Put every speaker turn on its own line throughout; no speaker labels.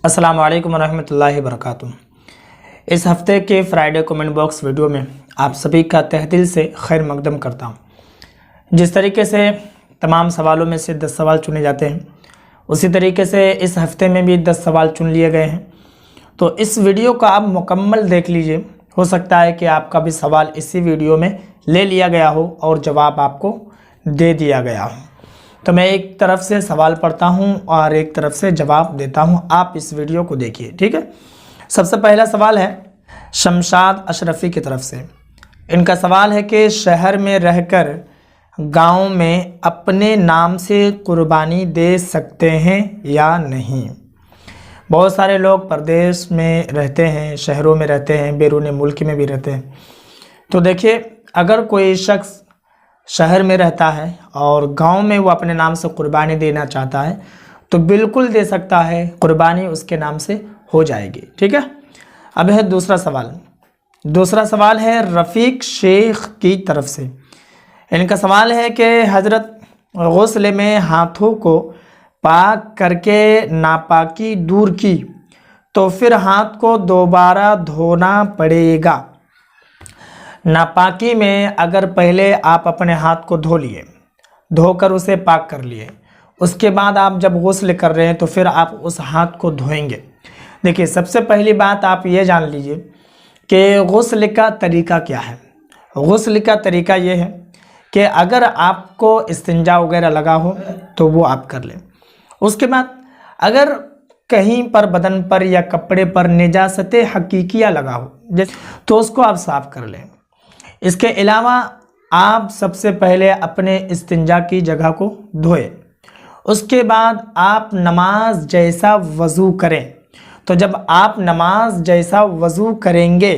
अस्सलाम वालेकुम रहमतुल्लाहि वबरकातुहू। इस हफ़्ते के फ्राइडे कमेंट बॉक्स वीडियो में आप सभी का तहे दिल से खैर मकदम करता हूँ। जिस तरीके से तमाम सवालों में से 10 सवाल चुने जाते हैं, उसी तरीके से इस हफ़्ते में भी 10 सवाल चुन लिए गए हैं। तो इस वीडियो को आप मुकम्मल देख लीजिए। हो सकता है कि आपका भी सवाल इसी वीडियो में ले लिया गया हो और जवाब आपको दे दिया गया हो। तो मैं एक तरफ से सवाल पढ़ता हूं और एक तरफ से जवाब देता हूं। आप इस वीडियो को देखिए, ठीक है। सबसे पहला सवाल है शमशाद अशरफी की तरफ से। इनका सवाल है कि शहर में रहकर गांव में अपने नाम से कुर्बानी दे सकते हैं या नहीं। बहुत सारे लोग प्रदेश में रहते हैं, शहरों में रहते हैं, बैरून मुल्क में भी रहते हैं। तो देखिए, अगर कोई शख्स शहर में रहता है और गांव में वो अपने नाम से कुर्बानी देना चाहता है तो बिल्कुल दे सकता है, कुर्बानी उसके नाम से हो जाएगी, ठीक है। अब है दूसरा सवाल। दूसरा सवाल है रफ़ीक शेख की तरफ से। इनका सवाल है कि हज़रत गुस्ल में हाथों को पाक करके नापाकी दूर की तो फिर हाथ को दोबारा धोना पड़ेगा। नापाकी में अगर पहले आप अपने हाथ को धो लिए, धोकर उसे पाक कर लिए, उसके बाद आप जब गुस्ल कर रहे हैं तो फिर आप उस हाथ को धोएंगे। देखिए, सबसे पहली बात आप ये जान लीजिए कि गुस्ल का तरीका क्या है। गुस्ल का तरीका ये है कि अगर आपको इस्तिंजा वगैरह लगा हो तो वो आप कर लें। उसके बाद अगर कहीं पर बदन पर या कपड़े पर निजासत हकीकिया लगा हो तो उसको आप साफ़ कर लें। इसके अलावा आप सबसे पहले अपने इस्तिंजा की जगह को धोएं। उसके बाद आप नमाज जैसा वज़ू करें। तो जब आप नमाज जैसा वज़ू करेंगे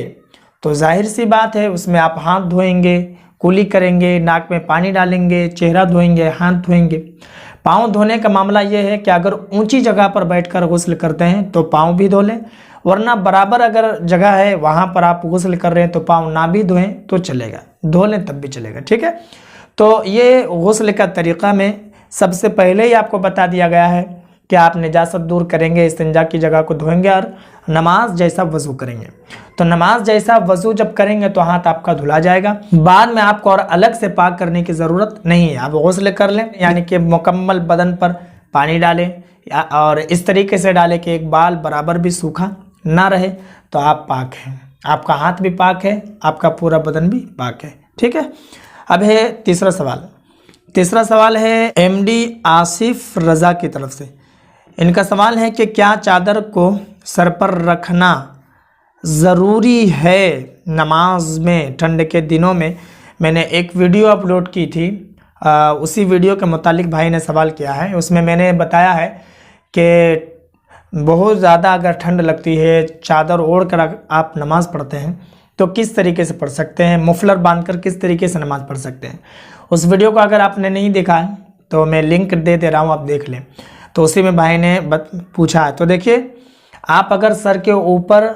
तो जाहिर सी बात है उसमें आप हाथ धोएंगे, कुली करेंगे, नाक में पानी डालेंगे, चेहरा धोएंगे, हाथ धोएंगे। पाँव धोने का मामला ये है कि अगर ऊंची जगह पर बैठकर गुस्ल करते हैं तो पाँव भी धो लें, वरना बराबर अगर जगह है वहाँ पर आप गुस्ल कर रहे हैं तो पाँव ना भी धोएं तो चलेगा, धो लें तब भी चलेगा, ठीक है। तो ये गुस्ल का तरीक़ा में सबसे पहले ही आपको बता दिया गया है कि आप निजासत दूर करेंगे, इस्तिंजा की जगह को धोएंगे और नमाज जैसा वज़ू करेंगे। तो नमाज जैसा वज़ू जब करेंगे तो हाथ आपका धुला जाएगा। बाद में आपको और अलग से पाक करने की ज़रूरत नहीं है। आप गुस्ल कर लें, यानी कि मुकम्मल बदन पर पानी डालें और इस तरीके से डालें कि एक बाल बराबर भी सूखा ना रहे, तो आप पाक हैं। आपका हाथ भी पाक है, आपका पूरा बदन भी पाक है, ठीक है। अब है तीसरा सवाल। तीसरा सवाल है MD आसिफ रज़ा की तरफ से। इनका सवाल है कि क्या चादर को सर पर रखना ज़रूरी है नमाज में ठंड के दिनों में। मैंने एक वीडियो अपलोड की थी, उसी वीडियो के मुतालिक भाई ने सवाल किया है। उसमें मैंने बताया है कि बहुत ज़्यादा अगर ठंड लगती है, चादर ओढ़ कर आप नमाज़ पढ़ते हैं तो किस तरीके से पढ़ सकते हैं, मुफलर बांधकर किस तरीके से नमाज़ पढ़ सकते हैं। उस वीडियो को अगर आपने नहीं देखा है तो मैं लिंक दे रहा हूँ, आप देख लें। तो उसी में भाई ने पूछा है। तो देखिए, आप अगर सर के ऊपर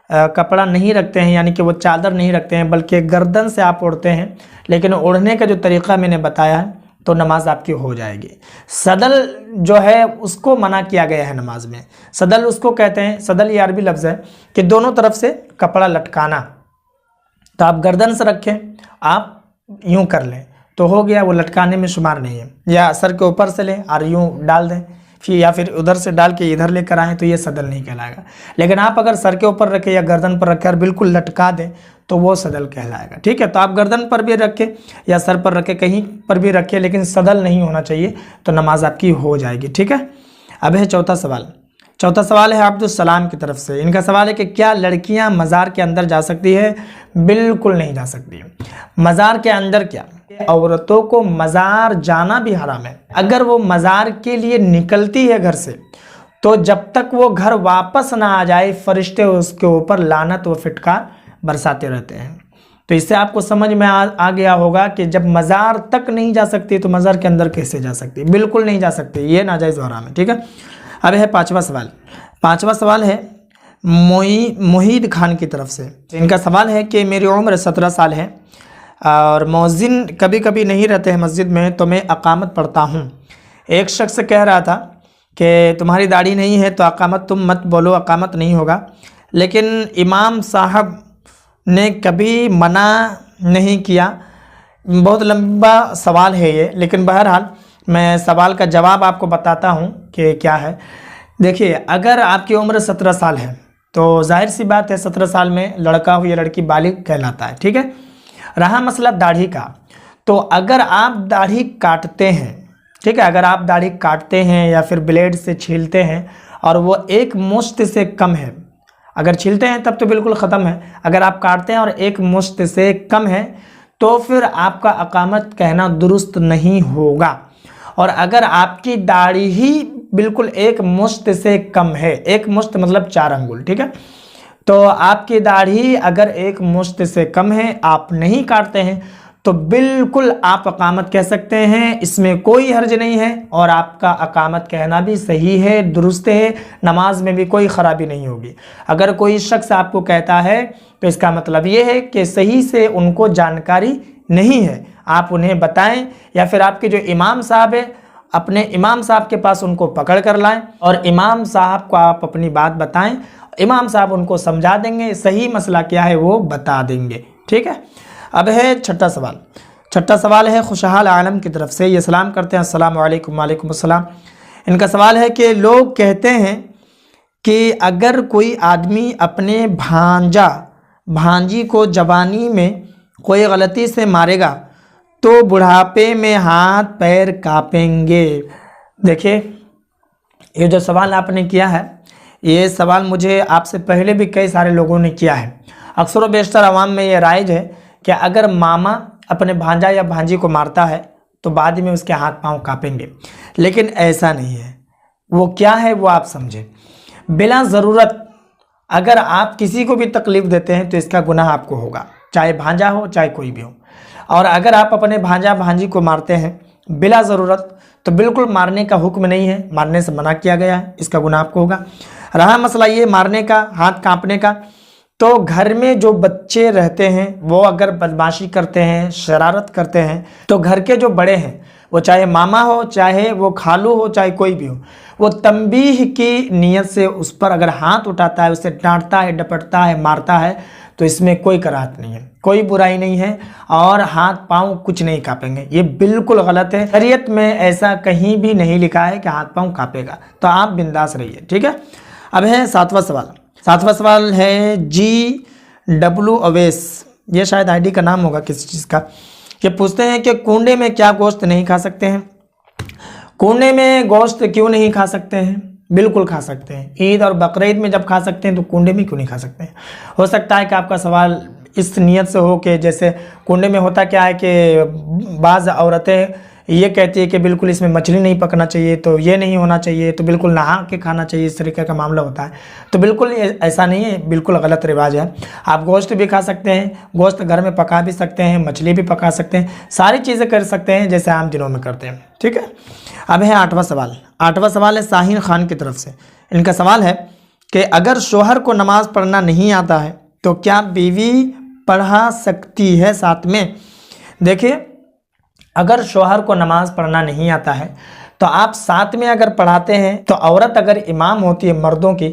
कपड़ा नहीं रखते हैं, यानी कि वो चादर नहीं रखते हैं, बल्कि गर्दन से आप ओढ़ते हैं, लेकिन ओढ़ने का जो तरीक़ा मैंने बताया है तो नमाज आपकी हो जाएगी। सदल जो है उसको मना किया गया है नमाज में। सदल उसको कहते हैं, सदल ये अरबी लफ्ज़ है कि दोनों तरफ से कपड़ा लटकाना। तो आप गर्दन से रखें, आप यूं कर लें तो हो गया, वो लटकाने में शुमार नहीं है। या सर के ऊपर से लें और यूं डाल दें, या फिर उधर से डाल के इधर लेकर आएँ तो ये सदल नहीं कहलाएगा। लेकिन आप अगर सर के ऊपर रखें या गर्दन पर रखें और बिल्कुल लटका दें तो वो सदल कहलाएगा, ठीक है। तो आप गर्दन पर भी रखें या सर पर रखें, कहीं पर भी रखें, लेकिन सदल नहीं होना चाहिए, तो नमाज आपकी हो जाएगी, ठीक है। अब है चौथा सवाल। चौथा सवाल है अब्दुल सलाम की तरफ से। इनका सवाल है कि क्या लड़कियां मज़ार के अंदर जा सकती है। बिल्कुल नहीं जा सकती। मज़ार के अंदर क्या, औरतों को मज़ार जाना भी हराम है। अगर वो मज़ार के लिए निकलती है घर से तो जब तक वो घर वापस ना आ जाए फरिश्ते उसके ऊपर लानत व फिटकार बरसाते रहते हैं। तो इससे आपको समझ में आ गया होगा कि जब मज़ार तक नहीं जा सकती तो मज़ार के अंदर कैसे जा सकती। बिल्कुल नहीं जा सकती, ये नाजायज़ व हराम है, ठीक है। अब है पाँचवा सवाल। पाँचवा सवाल है मोहीद खान की तरफ से। इनका सवाल है कि मेरी उम्र 17 साल है और मौज़िन कभी कभी नहीं रहते हैं मस्जिद में, तो मैं अकामत पढ़ता हूँ। एक शख्स कह रहा था कि तुम्हारी दाढ़ी नहीं है तो अकामत तुम मत बोलो, अकामत नहीं होगा। लेकिन इमाम साहब ने कभी मना नहीं किया। बहुत लंबा सवाल है ये, लेकिन बहरहाल मैं सवाल का जवाब आपको बताता हूँ कि क्या है। देखिए, अगर आपकी उम्र 17 साल है तो जाहिर सी बात है 17 साल में लड़का हो या लड़की बालिग कहलाता है, ठीक है। रहा मसला दाढ़ी का, तो अगर आप दाढ़ी काटते हैं, ठीक है, अगर आप दाढ़ी काटते हैं या फिर ब्लेड से छीलते हैं और वो एक मुश्त से कम है, अगर छीलते हैं तब तो बिल्कुल ख़त्म है, अगर आप काटते हैं और एक मुश्त से कम है तो फिर आपका अकामत कहना दुरुस्त नहीं होगा। और अगर आपकी दाढ़ी ही बिल्कुल एक मुश्त से कम है, एक मुश्त मतलब 4 अंगुल, ठीक है, तो आपकी दाढ़ी अगर एक मुश्त से कम है, आप नहीं काटते हैं, तो बिल्कुल आप अकामत कह सकते हैं, इसमें कोई हर्ज नहीं है और आपका अकामत कहना भी सही है, दुरुस्त है, नमाज में भी कोई ख़राबी नहीं होगी। अगर कोई शख्स आपको कहता है तो इसका मतलब ये है कि सही से उनको जानकारी नहीं है, आप उन्हें बताएं, या फिर आपके जो इमाम साहब है अपने इमाम साहब के पास उनको पकड़ कर लाएं और इमाम साहब को आप अपनी बात बताएं, इमाम साहब उनको समझा देंगे, सही मसला क्या है वो बता देंगे, ठीक है। अब है छठा सवाल। छठा सवाल है खुशहाल आलम की तरफ से, ये सलाम करते हैं, अस्सलाम वालेकुम। वालेकुम अस्सलाम। इनका सवाल है कि लोग कहते हैं कि अगर कोई आदमी अपने भांजी को जवानी में कोई गलती से मारेगा तो बुढ़ापे में हाथ पैर कांपेंगे। देखिए, ये जो सवाल आपने किया है, ये सवाल मुझे आपसे पहले भी कई सारे लोगों ने किया है। अक्सर व बेशतर अवाम में ये राइज है कि अगर मामा अपने भांजा या भांजी को मारता है तो बाद में उसके हाथ पांव कांपेंगे, लेकिन ऐसा नहीं है। वो क्या है वो आप समझें। बिला ज़रूरत अगर आप किसी को भी तकलीफ़ देते हैं तो इसका गुनाह आपको होगा, चाहे भांजा हो चाहे कोई भी हो। और अगर आप अपने भांजा भांजी को मारते हैं बिला ज़रूरत तो बिल्कुल मारने का हुक्म नहीं है, मारने से मना किया गया है, इसका गुनाह आपको होगा। रहा मसला ये मारने का, हाथ कांपने का, तो घर में जो बच्चे रहते हैं वो अगर बदमाशी करते हैं, शरारत करते हैं, तो घर के जो बड़े हैं, वो चाहे मामा हो, चाहे वो खालू हो, चाहे कोई भी हो, वो तंबीह की नीयत से उस पर अगर हाथ उठाता है, उसे डांटता है, डपटता है, मारता है, तो इसमें कोई कराहत नहीं है, कोई बुराई नहीं है और हाथ पांव कुछ नहीं कांपेंगे। ये बिल्कुल गलत है, शरीयत में ऐसा कहीं भी नहीं लिखा है कि हाथ पांव कांपेगा, तो आप बिंदास रहिए, ठीक है। अब है सातवां सवाल। सातवां सवाल है GW अवेस, ये शायद आईडी का नाम होगा किसी चीज़ का। ये पूछते हैं कि कुंडे में क्या गोश्त नहीं खा सकते हैं? कुंडे में गोश्त क्यों नहीं खा सकते हैं? बिल्कुल खा सकते हैं। ईद और बकरीद में जब खा सकते हैं तो कुंडे में क्यों नहीं खा सकते हैं? हो सकता है कि आपका सवाल इस नियत से हो कि जैसे कुंडे में होता क्या है कि बाज़ औरतें ये कहती है कि बिल्कुल इसमें मछली नहीं पकना चाहिए, तो ये नहीं होना चाहिए, तो बिल्कुल नहा के खाना चाहिए, इस तरीके का मामला होता है। तो बिल्कुल ऐसा नहीं है, बिल्कुल गलत रिवाज है। आप गोश्त भी खा सकते हैं, गोश्त घर में पका भी सकते हैं, मछली भी पका सकते हैं, सारी चीज़ें कर सकते हैं जैसे आम दिनों में करते हैं, ठीक है। अब है आठवां सवाल। आठवां सवाल है साहिन खान की तरफ से। इनका सवाल है कि अगर शोहर को नमाज़ पढ़ना नहीं आता है तो क्या बीवी पढ़ा सकती है साथ में? देखिए, अगर शोहर को नमाज पढ़ना नहीं आता है तो आप साथ में अगर पढ़ाते हैं तो औरत अगर इमाम होती है मर्दों की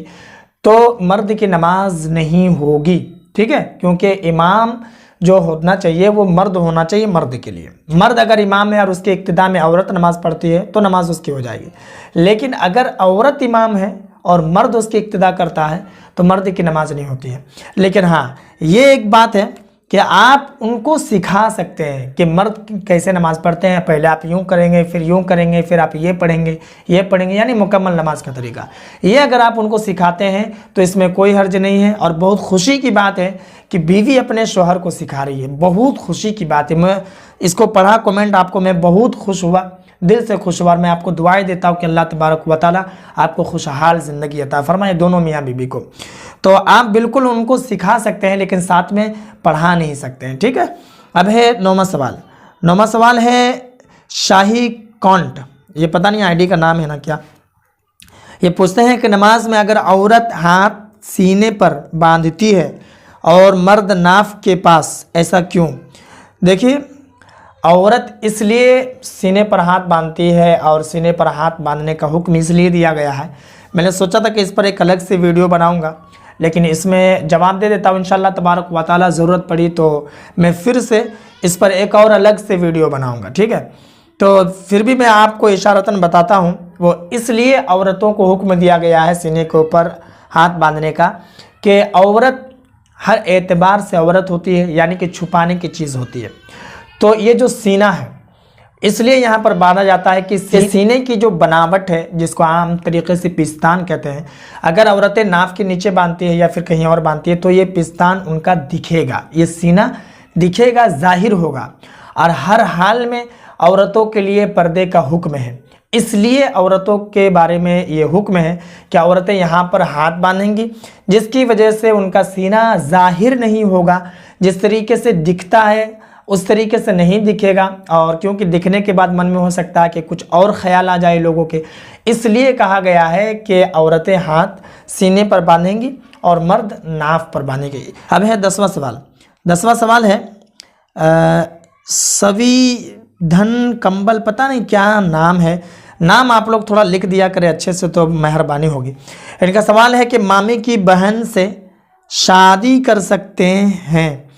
तो मर्द की नमाज नहीं होगी, ठीक है, क्योंकि इमाम जो होना चाहिए वो मर्द होना चाहिए मर्द के लिए। मर्द अगर इमाम है और उसके इक्तिदा में औरत नमाज पढ़ती है तो नमाज उसकी हो जाएगी। लेकिन अगर औरत इमाम है और मर्द उसकी इक्तिदा करता है तो मर्द की नमाज नहीं होती है। लेकिन हाँ, ये एक बात है कि आप उनको सिखा सकते हैं कि मर्द कैसे नमाज़ पढ़ते हैं, पहले आप यूँ करेंगे, फिर यूँ करेंगे, फिर आप ये पढ़ेंगे, यानी मुकम्मल नमाज का तरीका। ये अगर आप उनको सिखाते हैं तो इसमें कोई हर्ज नहीं है और बहुत खुशी की बात है कि बीवी अपने शोहर को सिखा रही है, बहुत खुशी की बात है। मैं इसको पढ़ा कमेंट आपको, मैं बहुत खुश हुआ, दिल से खुश हुआ। मैं आपको दुआएं देता हूँ कि अल्लाह तबारक व तआला आपको खुशहाल ज़िंदगी अता फरमाए, दोनों मियाँ बीबी को। तो आप बिल्कुल उनको सिखा सकते हैं लेकिन साथ में पढ़ा नहीं सकते हैं, ठीक है। अब है नौवां सवाल। नौवां सवाल है शाही कॉन्ट, ये पता नहीं आईडी का नाम है ना क्या। ये पूछते हैं कि नमाज में अगर औरत हाथ सीने पर बांधती है और मर्द नाफ के पास, ऐसा क्यों? देखिए, औरत इसलिए सीने पर हाथ बांधती है और सीने पर हाथ बांधने का हुक्म इसलिए दिया गया है, मैंने सोचा था कि इस पर एक अलग से वीडियो बनाऊंगा, लेकिन इसमें जवाब दे देता हूँ इंशाल्लाह तबारक व तआला। ज़रूरत पड़ी तो मैं फिर से इस पर एक और अलग से वीडियो बनाऊंगा, ठीक है। तो फिर भी मैं आपको इशारतन बताता हूँ, वो इसलिए औरतों को हुक्म दिया गया है सीने के ऊपर हाथ बांधने का कि औरत हर एतबार से औरत होती है, यानी कि छुपाने की चीज़ होती है। तो ये जो सीना है इसलिए यहाँ पर बांधा जाता है कि सीने की जो बनावट है, जिसको आम तरीके से पिस्तान कहते हैं, अगर औरतें नाफ के नीचे बांधती है या फिर कहीं और बांधती है तो ये पिस्तान उनका दिखेगा, ये सीना दिखेगा, जाहिर होगा। और हर हाल में औरतों के लिए पर्दे का हुक्म है, इसलिए औरतों के बारे में ये हुक्म है कि औरतें यहाँ पर हाथ बांधेंगी, जिसकी वजह से उनका सीना जाहिर नहीं होगा। जिस तरीके से दिखता है उस तरीके से नहीं दिखेगा, और क्योंकि दिखने के बाद मन में हो सकता है कि कुछ और ख्याल आ जाए लोगों के, इसलिए कहा गया है कि औरतें हाथ सीने पर बांधेंगी और मर्द नाफ पर बांधेंगे। अब है 10वां सवाल। 10वां सवाल है सविधन कंबल, पता नहीं क्या नाम है, नाम आप लोग थोड़ा लिख दिया करें अच्छे से तो मेहरबानी होगी। इनका सवाल है कि मामी की बहन से शादी कर सकते हैं?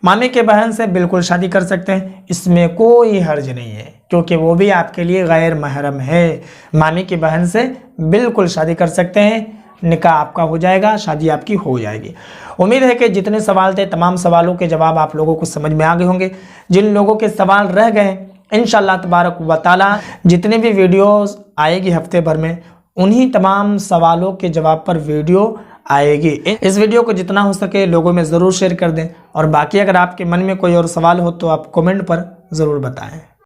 मामी के बहन से बिल्कुल शादी कर सकते हैं, इसमें कोई हर्ज नहीं है, क्योंकि वो भी आपके लिए गैर महरम है। मामी की बहन से बिल्कुल शादी कर सकते हैं, निकाह आपका हो जाएगा, शादी आपकी हो जाएगी। उम्मीद है कि जितने सवाल थे तमाम सवालों के जवाब आप लोगों को समझ में आ गए होंगे। जिन लोगों के सवाल रह गए इंशाअल्लाह तबारक व तआला जितने भी वीडियोस आएगी हफ्ते भर में, उन्हीं तमाम सवालों के जवाब पर वीडियो आएगी। इस वीडियो को जितना हो सके लोगों में ज़रूर शेयर कर दें, और बाकी अगर आपके मन में कोई और सवाल हो तो आप कमेंट पर ज़रूर बताएं।